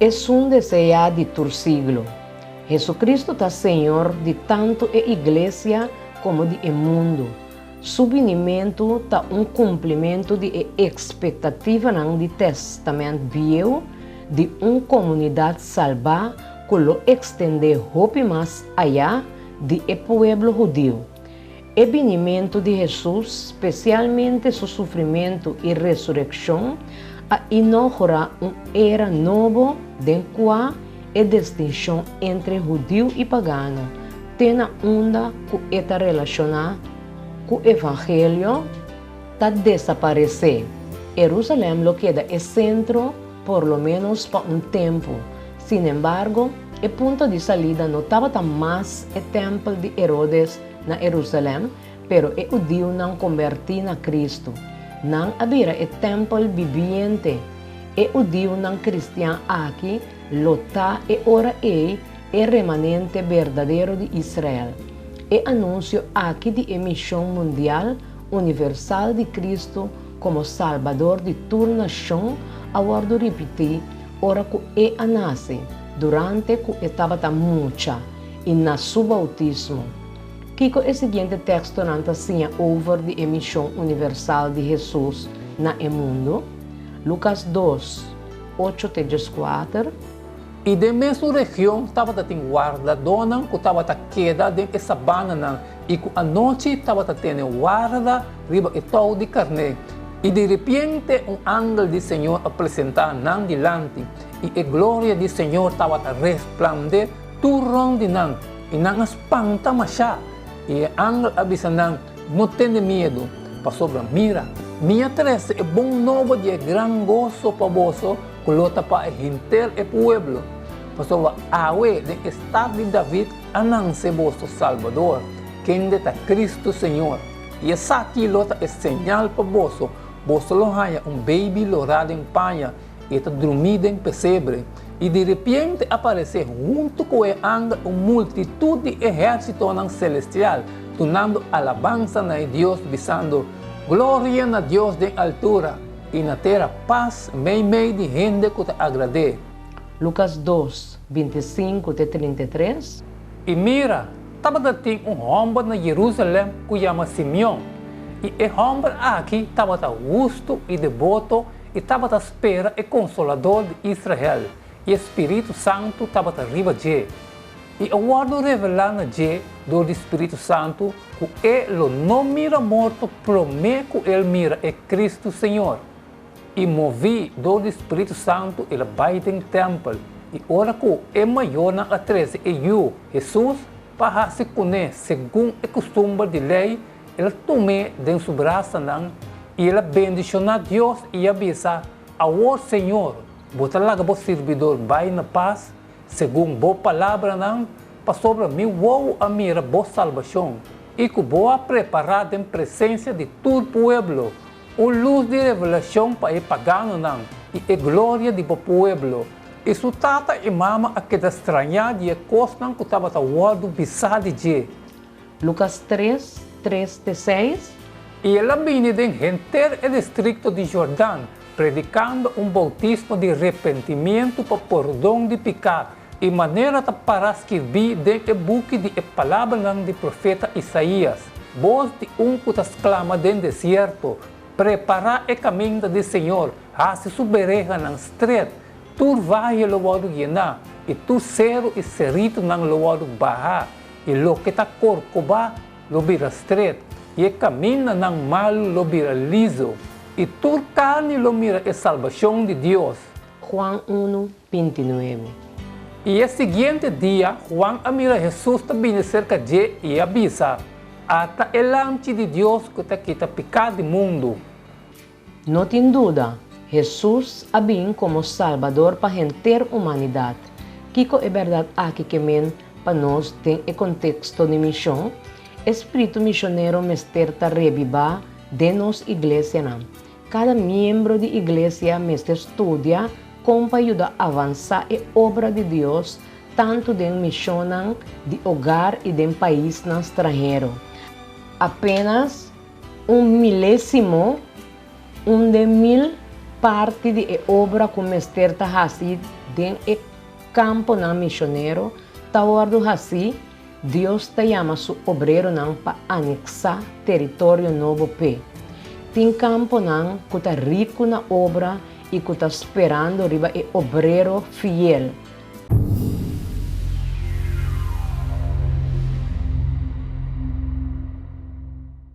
Es un deseo de tu siglo. Jesucristo está Señor de tanto a iglesia como de el mundo. Su venimiento está un cumplimiento de expectativa del Testamento Viejo de una comunidad salva que lo extende hope más allá de el pueblo judío. El venimiento de Jesús, especialmente su sufrimiento y resurrección, inaugura una era nueva en cual a distinção entre judeu e pagano tem onda que está relacionada com o evangelho está desaparecer. Jerusalém lo queda el centro por lo menos por un tempo. Sin embargo, el punto de salida no estaba tan más el templo de Herodes na Jerusalém, pero el judío não convertido na Cristo. Não había el templo viviente. El judío não cristiano aqui lota e ora é o remanente verdadeiro de Israel. E anúncio aqui de emissão mundial universal de Cristo como Salvador de toda nação, agora repetir, ora que é nasce, durante que estava mucha e na seu bautismo. Kiko o seguinte texto não assim over de emissão universal de Jesus na mundo. Lucas 2, 8-4. E de mesma região estava tendo guarda-dona que estava queda dentro da banana e que a noite estava tendo guarda riba e tal de carne. E de repente ángel do Senhor apresentar nan dilante e a glória do Senhor estava a resplandecer turrão de nan e não espanta masya. E o ángel avisa nan, não tenha medo, passou para mira. Minha Teresa é bom novo de gran gozo para vosso, que lota para hinter e pueblo. Passou a awe de estado de David, anance vosso Salvador, quem de Cristo Senhor. E essa aqui lota é señal para vosso, vosso lo haya baby lorado em panha, e está dormido em pesebre. E de repente aparece junto com o ángel uma multitud de exército celestial, tunando alabanza a Deus, visando glória a Deus de altura e na terra paz, meio de gente que te agrade. Lucas 2, 25-33. E mira, estava um homem na Jerusalém que chama Simeão. E o homem aqui estava justo e devoto e estava à espera do Consolador de Israel. E o Espírito Santo estava arriba de. E o guardo revelar na de do Espírito Santo que ele não mira morto, promete que ele mira é Cristo Senhor. E movi do Espírito Santo ele vai em templo. E ora que é maior na atrás e eu, Jesus, para se conhecer segundo a costume de lei, ele tome de seu braço e ele bendiciona Deus e avisa ao Senhor, botar lá o servidor vai na paz, segundo boa palavra para sobre mim vou a mira boa salvação e que vou preparar em presença de todo o povo, uma luz de revelação para o pagano e a glória do povo. Isso tata e mama a que estranhar de costa que estava guardado bisado de. Lucas 3, 3-6. E ela vinha de enter o distrito de Jordão, predicando bautismo de arrependimento para perdão de pecado, e maneira para escrever dentro do book de palavra do profeta Isaías. Voz de que exclama dentro do deserto, preparar o caminho do Senhor, hace sua bereja estreita, tu vai ao lugar guiná, e tu cero e serito no lugar barra, e lo que está corcova, lo vira estreito, e o caminho não mal, lo vira liso, e tu carne lo mira a salvação de Deus. Juan 1, 29. E o seguinte dia, Juan mira Jesus também cerca de e avisa, ata el ante de Deus que te quita pecado do mundo. Não tem dúvida, Jesus vem como Salvador para a inteira humanidade. Kiko é verdade aqui que para nós tem o contexto de missão, espírito missionário mesterta reviva de nossa igreja. Cada membro de igreja mestre estudia como ajuda a avançar a obra de Deus, tanto de missão de hogar e de país estrangeiro. Apenas milésimo de 1000 parte de obra que mesterta hasi den e campo na missioneiro, ta ordo assim, Deus te chama su obreiro não para anexar território novo pe. Tem campo não que tá rico na obra e que tá esperando riba e obreiro fiel.